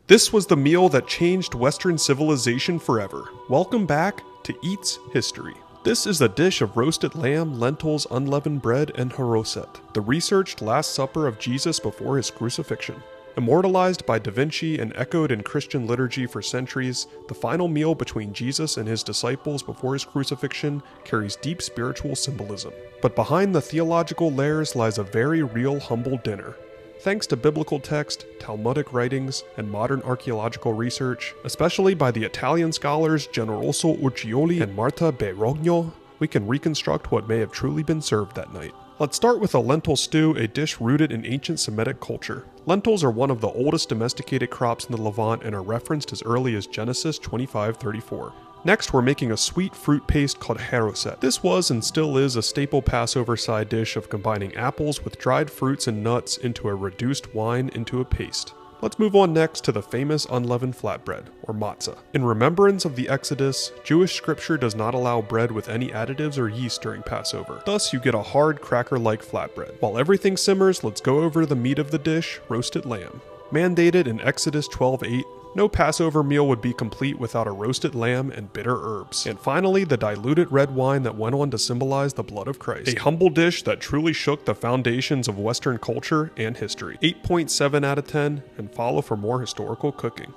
This was the meal that changed Western civilization forever. Welcome back to Eats History. This is a dish of roasted lamb, lentils, unleavened bread, and haroset, the researched Last Supper of Jesus before his crucifixion. Immortalized by Da Vinci and echoed in Christian liturgy for centuries, the final meal between Jesus and his disciples before his crucifixion carries deep spiritual symbolism. But behind the theological layers lies a very real humble dinner. Thanks to biblical text, Talmudic writings, and modern archaeological research, especially by the Italian scholars Generoso Uccioli and Marta Berogno, we can reconstruct what may have truly been served that night. Let's start with a lentil stew, a dish rooted in ancient Semitic culture. Lentils are one of the oldest domesticated crops in the Levant and are referenced as early as Genesis 25:34. Next, we're making a sweet fruit paste called haroset. This was and still is a staple Passover side dish of combining apples with dried fruits and nuts into a reduced wine into a paste. Let's move on next to the famous unleavened flatbread, or matzah. In remembrance of the Exodus, Jewish scripture does not allow bread with any additives or yeast during Passover. Thus, you get a hard cracker-like flatbread. While everything simmers, let's go over the meat of the dish, roasted lamb. Mandated in Exodus 12:8, no Passover meal would be complete without a roasted lamb and bitter herbs. And finally, the diluted red wine that went on to symbolize the blood of Christ. A humble dish that truly shook the foundations of Western culture and history. 8.7 out of 10, and follow for more historical cooking.